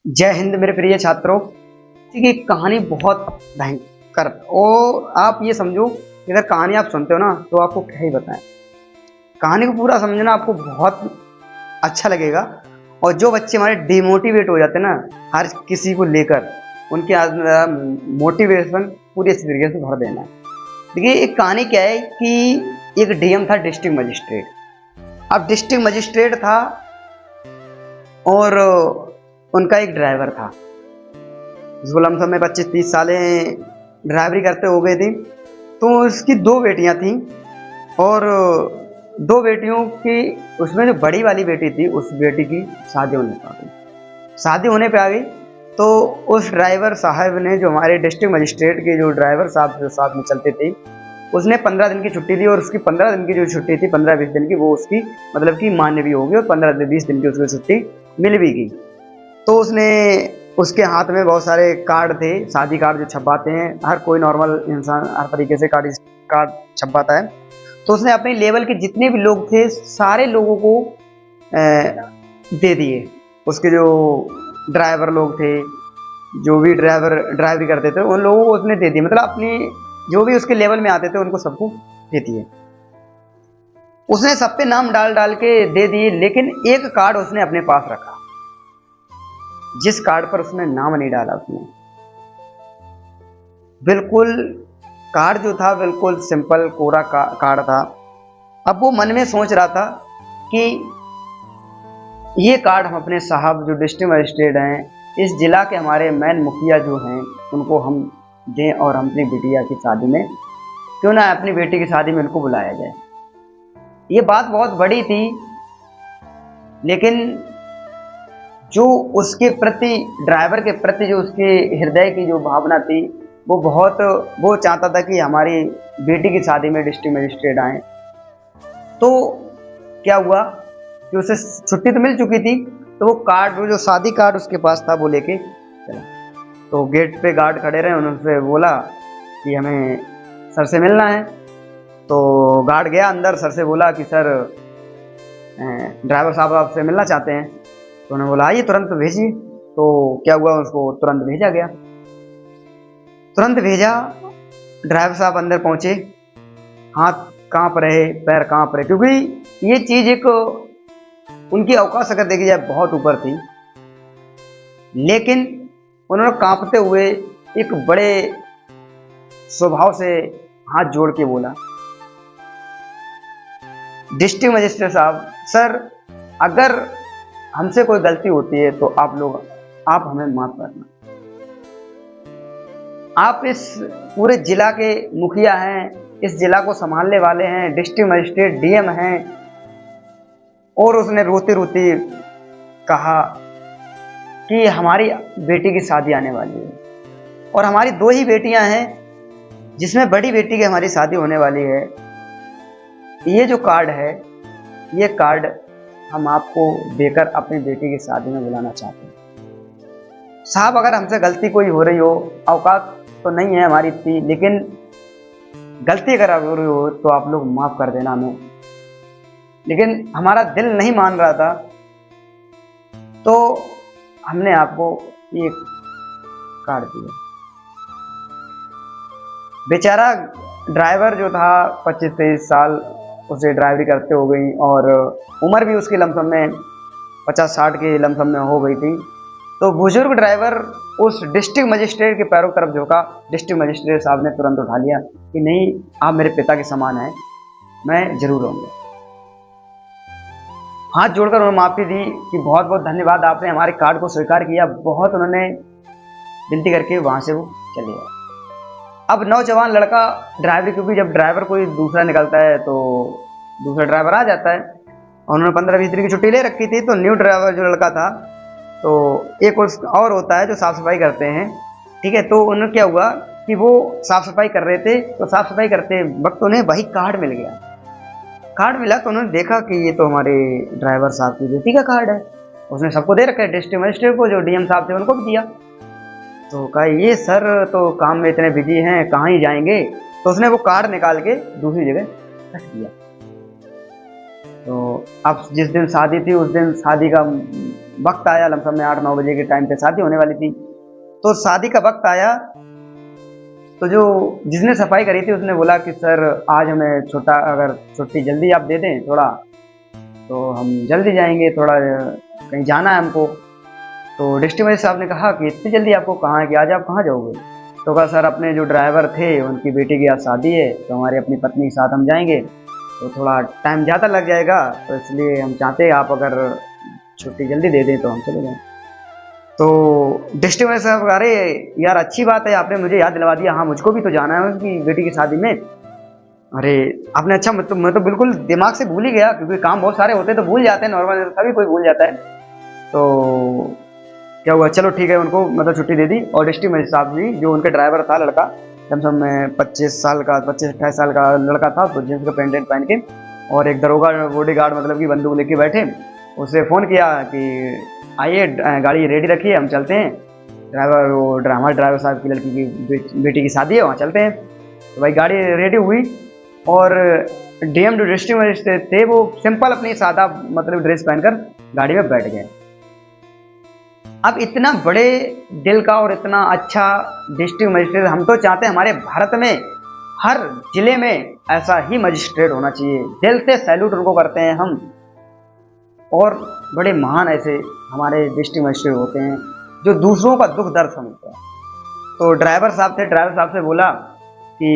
जय हिंद मेरे प्रिय छात्रों। ठीक है, कहानी बहुत भयंकर और आप ये समझो कि अगर कहानी आप सुनते हो ना तो आपको क्या ही बताएं। कहानी को पूरा समझना आपको बहुत अच्छा लगेगा। और जो बच्चे हमारे डिमोटिवेट हो जाते हैं ना हर किसी को लेकर, उनके मोटिवेशन पूरी अच्छी तरीके से भर देना है। देखिए एक कहानी क्या है कि एक डीएम था, डिस्ट्रिक्ट मजिस्ट्रेट। अब डिस्ट्रिक्ट मजिस्ट्रेट था और उनका एक ड्राइवर था जिसको लमसम में 25-30 सालें ड्राइवरी करते हो गए थी। तो उसकी दो बेटियां थीं और दो बेटियों की, उसमें जो बड़ी वाली बेटी थी उस बेटी की शादी होने पे आ गई। शादी होने पे आ गई तो उस ड्राइवर साहब ने, जो हमारे डिस्ट्रिक्ट मजिस्ट्रेट के जो ड्राइवर साहब जो साथ में चलते थे, उसने 15 दिन की छुट्टी दी। और उसकी 15 दिन की जो छुट्टी थी, 15-20 दिन की, वो उसकी मतलब कि मान्य भी होगी और 15-20 दिन की उसकी छुट्टी मिल भी गई। तो उसने, उसके हाथ में बहुत सारे कार्ड थे, शादी कार्ड जो छपवाते हैं, हर कोई नॉर्मल इंसान हर तरीके से कार्ड छपवाता है। तो उसने अपने लेवल के जितने भी लोग थे सारे लोगों को दे दिए। उसके जो ड्राइवर लोग थे, जो भी ड्राइवरी करते थे, उन लोगों को उसने दे दिए। मतलब अपनी जो भी उसके लेवल में आते थे उनको सबको दे दिए। उसने सब पे नाम डाल डाल के दे दिए, लेकिन एक कार्ड उसने अपने पास रखा। जिस कार्ड पर उसने नाम नहीं डाला, उसने बिल्कुल कार्ड जो था बिल्कुल सिंपल कोरा कार्ड था। अब वो मन में सोच रहा था कि ये कार्ड हम अपने साहब जो डिस्ट्रिक्ट मजिस्ट्रेट हैं, इस जिला के हमारे मेन मुखिया जो हैं, उनको हम दें और हम अपनी बिटिया की शादी में, क्यों ना अपनी बेटी की शादी में उनको बुलाया जाए। ये बात बहुत बड़ी थी, लेकिन जो उसके प्रति, ड्राइवर के प्रति जो उसके हृदय की जो भावना थी, वो चाहता था कि हमारी बेटी की शादी में डिस्ट्रिक्ट मजिस्ट्रेट आए। तो क्या हुआ कि उसे छुट्टी तो मिल चुकी थी, तो वो कार्ड, वो जो शादी कार्ड उसके पास था, वो लेके चला। तो गेट पे गार्ड खड़े रहे, उन्होंने बोला कि हमें सर से मिलना है। तो गार्ड गया अंदर, सर से बोला कि सर ड्राइवर साहब आपसे मिलना चाहते हैं। तो उन्होंने बोला आइए तुरंत भेजिए। तो क्या हुआ, उसको तुरंत भेजा गया। तुरंत भेजा, ड्राइवर साहब अंदर पहुंचे, हाथ कांप रहे, पैर कांप रहे, क्योंकि ये चीज एक उनकी अवकाश अगर देखी जाए बहुत ऊपर थी। लेकिन उन्होंने कांपते हुए एक बड़े स्वभाव से हाथ जोड़ के बोला, डिस्ट्रिक्ट मजिस्ट्रेट साहब, सर अगर हमसे कोई गलती होती है तो आप हमें माफ करना। आप इस पूरे जिला के मुखिया हैं, इस जिला को संभालने वाले हैं, डिस्ट्रिक्ट मजिस्ट्रेट डीएम हैं। और उसने रोते रोते कहा कि हमारी बेटी की शादी आने वाली है और हमारी दो ही बेटियां हैं, जिसमें बड़ी बेटी की हमारी शादी होने वाली है। ये जो कार्ड है, ये कार्ड हम आपको देकर अपनी बेटी की शादी में बुलाना चाहते हैं। साहब अगर हमसे गलती कोई हो रही हो, औकात तो नहीं है हमारी इतनी, लेकिन गलती अगर हो रही हो तो आप लोग माफ कर देना हमें। लेकिन हमारा दिल नहीं मान रहा था, तो हमने आपको ये कार्ड दिया। बेचारा ड्राइवर जो था 25-23 साल उसे ड्राइवरी करते हो गई और उम्र भी उसकी लमसम में 50-60 की लमसम में हो गई थी। तो बुजुर्ग ड्राइवर उस डिस्ट्रिक्ट मजिस्ट्रेट के पैरों की तरफ झुका। डिस्ट्रिक्ट मजिस्ट्रेट साहब ने तुरंत उठा लिया कि नहीं, आप मेरे पिता के समान हैं, मैं जरूर आऊँगा। हाथ जोड़कर उन्होंने माफी दी कि बहुत बहुत धन्यवाद, आपने हमारे कार्ड को स्वीकार किया। बहुत उन्होंने विनती करके वहाँ से वो चले गए। अब नौजवान लड़का ड्राइवर, क्योंकि जब ड्राइवर कोई दूसरा निकलता है तो दूसरा ड्राइवर आ जाता है, और उन्होंने 15-20 दिन की छुट्टी ले रखी थी। तो न्यू ड्राइवर जो लड़का था, तो एक और होता है जो साफ सफाई करते हैं, ठीक है। तो उन्होंने क्या हुआ कि वो साफ सफाई कर रहे थे, तो साफ सफाई करते वक्त उन्हें वही कार्ड मिल गया। कार्ड मिला तो उन्होंने देखा कि ये तो हमारे ड्राइवर साहब की बेटी का कार्ड है। उसने सबको दे रखा है, डिस्ट्रिक्ट मजिस्ट्रेट को, जो डीएम साहब थे उनको भी दिया। तो कहा ये सर तो काम में इतने बिजी हैं, कहाँ ही जाएंगे। तो उसने वो कार्ड निकाल के दूसरी जगह रख दिया। तो अब जिस दिन शादी थी उस दिन शादी का वक्त आया, लमसम में 8-9 बजे के टाइम पे शादी होने वाली थी। तो शादी का वक्त आया तो जो जिसने सफाई करी थी उसने बोला कि सर आज हमें छोटा अगर छुट्टी जल्दी आप दे दें थोड़ा, तो हम जल्दी जाएंगे, थोड़ा कहीं जाना है हमको। तो डिस्ट्रिक्ट मजिस्ट्रेट साहब ने कहा कि इतनी जल्दी आपको कहाँ है, कि आज आप कहाँ जाओगे? तो कहा सर अपने जो ड्राइवर थे उनकी बेटी की आज शादी है, तो हमारी अपनी पत्नी के साथ हम जाएंगे, तो थोड़ा टाइम ज़्यादा लग जाएगा, तो इसलिए हम चाहते हैं आप अगर छुट्टी जल्दी दे दें तो हम चले जाएँ। तो डिस्ट्रिक्ट मजिस्ट्रेट साहब अरे यार अच्छी बात है, आपने मुझे याद दिलवा दिया, हाँ मुझको भी तो जाना है उनकी बेटी की शादी में। अरे आपने अच्छा, मैं तो बिल्कुल दिमाग से भूल ही गया, क्योंकि काम बहुत सारे होते हैं तो भूल जाते हैं, नॉर्मल सभी कोई भूल जाता है। तो क्या हुआ, चलो ठीक है, उनको मतलब छुट्टी दे दी। और डिस्ट्रिक्ट मजिस्ट्रेट साहब भी, जो उनके ड्राइवर था लड़का, कम से कम 25 साल का 25-28 साल का लड़का था, तो जींस का पैंट पहन के, और एक दरोगा बॉडीगार्ड मतलब कि बंदूक लेके बैठे, उसे फ़ोन किया कि आइए गाड़ी रेडी रखिए हम चलते हैं, ड्राइवर वो हमारे ड्राइवर साहब की लड़की की बेटी की शादी है, वहाँ चलते हैं। तो भाई गाड़ी रेडी हुई और डीएम जो डिस्ट्रिक्ट मजिस्ट्रेट थे वो सिंपल अपनी सादा मतलब ड्रेस पहनकर गाड़ी में बैठ गए। अब इतना बड़े दिल का और इतना अच्छा डिस्ट्रिक्ट मजिस्ट्रेट, हम तो चाहते हैं हमारे भारत में हर जिले में ऐसा ही मजिस्ट्रेट होना चाहिए, दिल से सैल्यूट उनको करते हैं हम। और बड़े महान ऐसे हमारे डिस्ट्रिक्ट मजिस्ट्रेट होते हैं जो दूसरों का दुख दर्द समझते हैं। तो ड्राइवर साहब थे, ड्राइवर साहब से बोला कि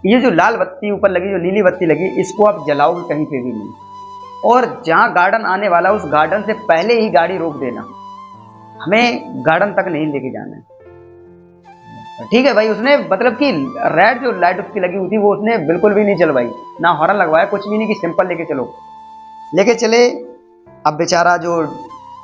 ये जो लाल बत्ती ऊपर लगी, जो नीली बत्ती लगी, इसको आप जलाओगे कहीं पे भी नहीं, और जहाँ गार्डन आने वाला उस गार्डन से पहले ही गाड़ी रोक देना, हमें गार्डन तक नहीं लेके जाना है। ठीक है भाई, उसने मतलब कि रेड जो लाइट उसकी लगी हुई थी वो उसने बिल्कुल भी नहीं चलवाई, ना हॉर्न लगवाया, कुछ भी नहीं, कि सिंपल लेके चलो, लेके चले। अब बेचारा जो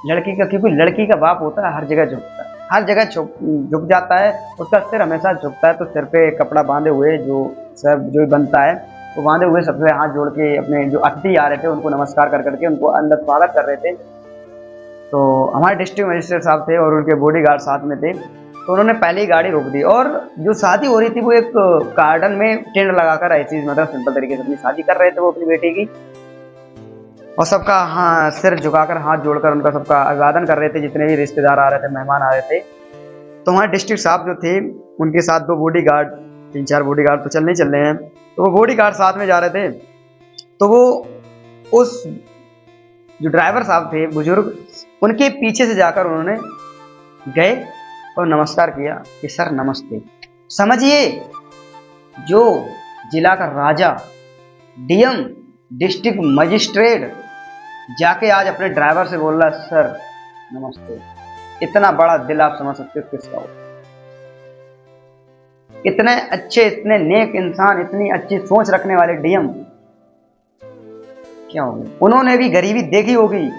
लड़की का, क्योंकि लड़की का बाप होता है हर जगह झुकता है, हर जगह झुक जाता है, उसका सिर हमेशा झुकता है। तो सिर पे कपड़ा बांधे हुए, जो सर जो बनता है वो बांधे हुए, सबसे हाथ जोड़ के अपने जो अतिथि आ रहे थे उनको नमस्कार कर करके उनको अंदर स्वागत कर रहे थे। तो हमारे डिस्ट्रिक्ट मजिस्ट्रेट साहब थे और उनके बॉडीगार्ड साथ में थे, तो उन्होंने पहले ही गाड़ी रोक दी। और जो शादी हो रही थी वो एक गार्डन में टेंट लगाकर ऐसी मतलब सिंपल तरीके से अपनी शादी कर रहे थे वो अपनी बेटी की, और सबका हाँ सिर झुकाकर हाथ जोड़कर उनका सबका अभिवादन कर रहे थे, जितने भी रिश्तेदार आ रहे थे, मेहमान आ रहे थे। तो हमारे डिस्ट्रिक्ट साहब जो थे उनके साथ 2 बॉडीगार्ड, 3-4 बॉडीगार्ड तो चलने चल रहे हैं, तो वो बॉडीगार्ड साथ में जा रहे थे। तो वो उस जो ड्राइवर साहब थे बुजुर्ग, उनके पीछे से जाकर उन्होंने गए और नमस्कार किया कि सर नमस्ते। समझिए जो जिला का राजा, डीएम, डिस्ट्रिक्ट मजिस्ट्रेट जाके आज अपने ड्राइवर से बोल रहा है सर नमस्ते। इतना बड़ा दिल आप समझ सकते हो किसका हो। इतने अच्छे, इतने नेक इंसान, इतनी अच्छी सोच रखने वाले डीएम क्या होंगे, उन्होंने भी गरीबी देखी होगी,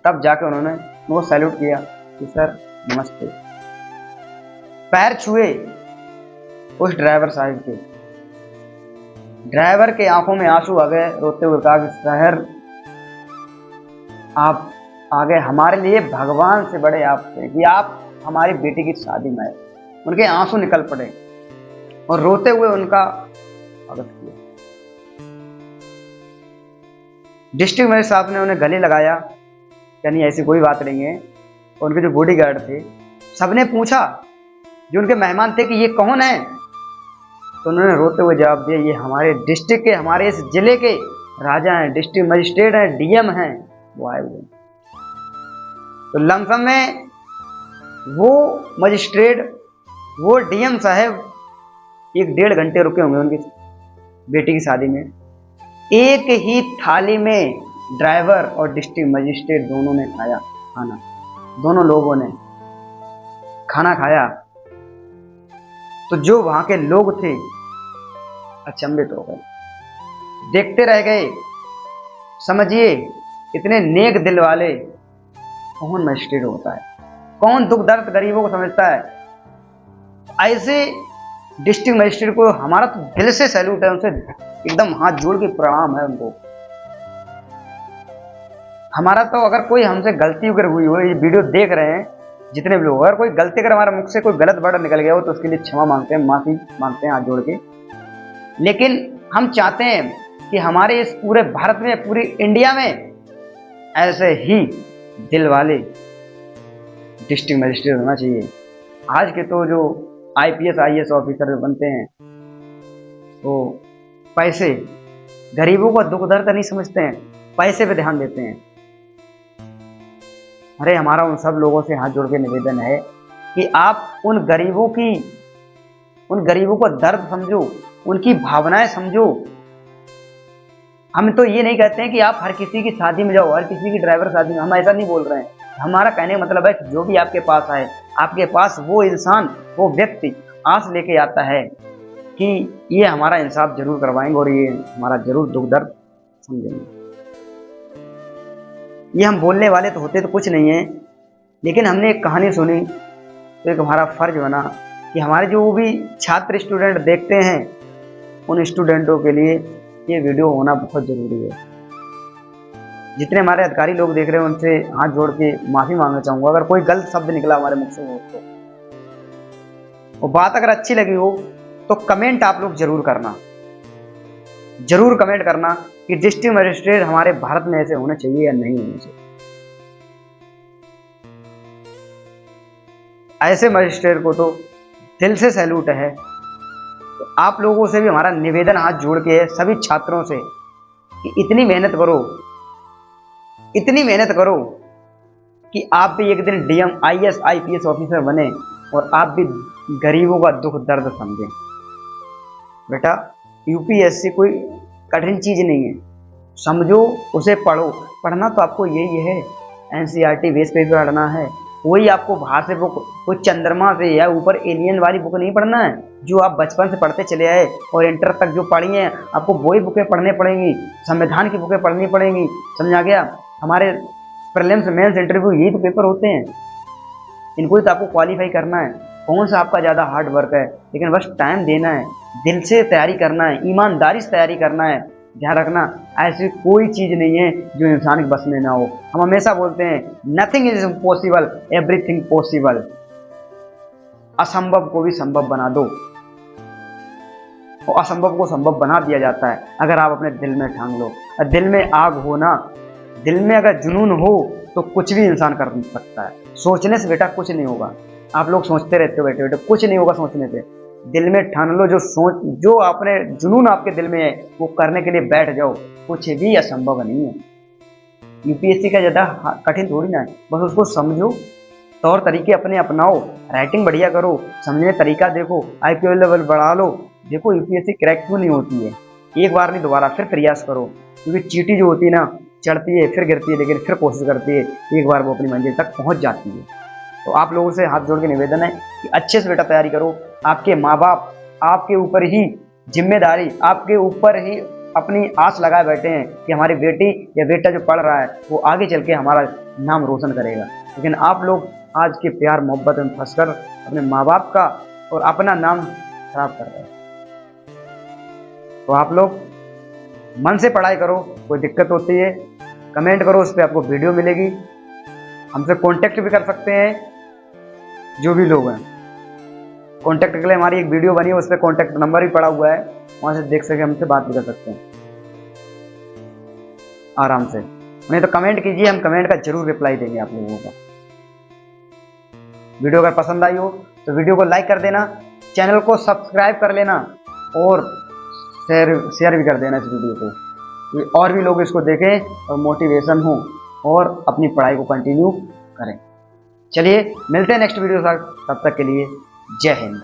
तब जाके उन्होंने वो सैल्यूट किया कि सर नमस्ते, पैर छुए उस ड्राइवर साहब के। ड्राइवर के आंखों में आंसू आ गए, रोते हुए कहा कि शहर आप आगे हमारे लिए भगवान से बड़े आप थे, कि आप हमारी बेटी की शादी में आए। उनके आंसू निकल पड़े और रोते हुए उनका स्वागत किया। डिस्ट्रिक्ट मजिस्ट्रेट साहब ने उन्हें गले लगाया, यानी ऐसी कोई बात नहीं है। और उनके जो बॉडीगार्ड थे सबने पूछा, जो उनके मेहमान थे, कि ये कौन है? तो उन्होंने रोते हुए जवाब दिया, ये हमारे डिस्ट्रिक्ट के, हमारे इस जिले के राजा हैं, डिस्ट्रिक्ट मजिस्ट्रेट हैं, डीएम हैं, वो आए हुए। तो लमसम में वो मजिस्ट्रेट, वो डीएम साहब 1-1.5 घंटे रुके होंगे उनकी बेटी की शादी में। एक ही थाली में ड्राइवर और डिस्ट्रिक्ट मजिस्ट्रेट दोनों ने खाया खाना, दोनों लोगों ने खाना खाया। तो जो वहां के लोग थे अचंभित हो गए, देखते रह गए। समझिए इतने नेक दिल वाले कौन मजिस्ट्रेट होता है, कौन दुख दर्द गरीबों को समझता है। ऐसे डिस्ट्रिक्ट मजिस्ट्रेट को हमारा तो दिल से सैल्यूट है, उनसे एकदम हाथ जोड़ के प्रणाम है उनको। हमारा तो अगर कोई हमसे गलती अगर हुई हो, ये वीडियो देख रहे हैं जितने भी लोग, अगर कोई गलती अगर हमारे मुख से कोई गलत वर्ड निकल गया हो तो उसके लिए क्षमा मांगते हैं, माफी मांगते हैं हाथ जोड़ के। लेकिन हम चाहते हैं कि हमारे इस पूरे भारत में, पूरी इंडिया में ऐसे ही दिल वाले डिस्ट्रिक्ट मजिस्ट्रेट होना चाहिए। आज के तो जो IPS IAS ऑफिसर बनते हैं वो पैसे, गरीबों का दुख दर्द नहीं समझते हैं, पैसे पे ध्यान देते हैं। अरे हमारा उन सब लोगों से हाथ जोड़ के निवेदन है कि आप उन गरीबों को दर्द समझो, उनकी भावनाएं समझो। हम तो ये नहीं कहते हैं कि आप हर किसी की शादी में जाओ, हर किसी की ड्राइवर शादी में, हम ऐसा नहीं बोल रहे हैं। हमारा कहने का मतलब है कि जो भी आपके पास आए, आपके पास वो इंसान, वो व्यक्ति आस लेके आता है कि ये हमारा इंसाफ जरूर करवाएंगे और ये हमारा जरूर दुख दर्द समझेंगे। ये हम बोलने वाले तो होते तो कुछ नहीं है, लेकिन हमने एक कहानी सुनी तो एक हमारा फर्ज बना कि हमारे जो भी छात्र स्टूडेंट देखते हैं उन स्टूडेंटों के लिए ये वीडियो होना बहुत ज़रूरी है। जितने हमारे अधिकारी लोग देख रहे हैं उनसे हाथ जोड़ के माफ़ी मांगना चाहूँगा अगर कोई गलत शब्द निकला हमारे मुख से हो तो। वो बात अगर अच्छी लगी हो तो कमेंट आप लोग जरूर करना, जरूर कमेंट करना कि डिस्ट्रिक्ट मजिस्ट्रेट हमारे भारत में ऐसे होने चाहिए या नहीं होने चाहिए। ऐसे मजिस्ट्रेट को तो दिल से सैल्यूट है। तो आप लोगों से भी हमारा निवेदन हाथ जोड़ के है, सभी छात्रों से, कि इतनी मेहनत करो, इतनी मेहनत करो कि आप भी एक दिन DM IAS IPS ऑफिसर बने और आप भी गरीबों का दुख दर्द समझें। बेटा UPSC कोई कठिन चीज़ नहीं है, समझो, उसे पढ़ो। पढ़ना तो आपको यही है, NCERT बेस पे पढ़ना है। कोई आपको बाहर से बुक, कोई चंद्रमा से या ऊपर एलियन वाली बुक नहीं पढ़ना है। जो आप बचपन से पढ़ते चले आए और इंटर तक जो पढ़ी हैं, आपको वही बुकें पढ़नी पड़ेंगी, संविधान की बुकें पढ़नी पड़ेंगी। समझा गया? हमारे प्रीलिम्स मेंस इंटरव्यू यही तो पेपर होते हैं, इनको ही तो आपको क्वालिफाई करना है। कौन सा आपका ज़्यादा हार्ड वर्क है, लेकिन बस टाइम देना है, दिल से तैयारी करना है, ईमानदारी से तैयारी करना है। ध्यान रखना, ऐसी कोई चीज़ नहीं है जो इंसान के बस में ना हो। हम हमेशा बोलते हैं nothing is impossible, everything possible. असंभव को भी संभव बना दो, और असंभव को संभव बना दिया जाता है अगर आप अपने दिल में ठान लो। और दिल में आग हो ना, दिल में अगर जुनून हो तो कुछ भी इंसान कर सकता है। सोचने से बेटा कुछ नहीं होगा। आप लोग सोचते रहते हो बैठे बैठे, कुछ नहीं होगा सोचने से। दिल में ठान लो, जो आपने जुनून आपके दिल में है वो करने के लिए बैठ जाओ, कुछ भी असंभव नहीं है। UPSC का ज़्यादा कठिन थोड़ी ना है, बस उसको समझो, तौर तरीके अपने अपनाओ, राइटिंग बढ़िया करो, समझने तरीका देखो, IQ लेवल बढ़ा लो। देखो UPSC क्रैक क्यों नहीं होती है, एक बार नहीं दोबारा फिर प्रयास करो। क्योंकि चींटी जो होती है ना, चढ़ती है फिर गिरती है, लेकिन फिर कोशिश करती है, एक बार वो अपनी मंजिल तक पहुंच जाती है। तो आप लोगों से हाथ जोड़ के निवेदन है कि अच्छे से बेटा तैयारी करो। आपके माँ बाप आपके ऊपर ही जिम्मेदारी, आपके ऊपर ही अपनी आस लगाए बैठे हैं कि हमारी बेटी या बेटा जो पढ़ रहा है वो आगे चल के हमारा नाम रोशन करेगा। लेकिन आप लोग आज के प्यार मोहब्बत में फंसकर अपने माँ बाप का और अपना नाम खराब कर रहे हैं। तो आप लोग मन से पढ़ाई करो। कोई दिक्कत होती है कमेंट करो, उस पर आपको वीडियो मिलेगी। हमसे कांटेक्ट भी कर सकते हैं जो भी लोग हैं। कांटेक्ट के लिए हमारी एक वीडियो बनी है, उस पर कांटेक्ट नंबर भी पड़ा हुआ है, वहाँ से देख सके, हमसे बात भी कर सकते हैं आराम से। नहीं तो कमेंट कीजिए, हम कमेंट का जरूर रिप्लाई देंगे आप लोगों का। वीडियो अगर पसंद आई हो तो वीडियो को लाइक कर देना, चैनल को सब्सक्राइब कर लेना और शेयर भी कर देना इस वीडियो को, और भी लोग इसको देखें और मोटिवेशन हो और अपनी पढ़ाई को कंटिन्यू करें। चलिए मिलते हैं नेक्स्ट वीडियो के साथ, तब तक के लिए जय हिंद।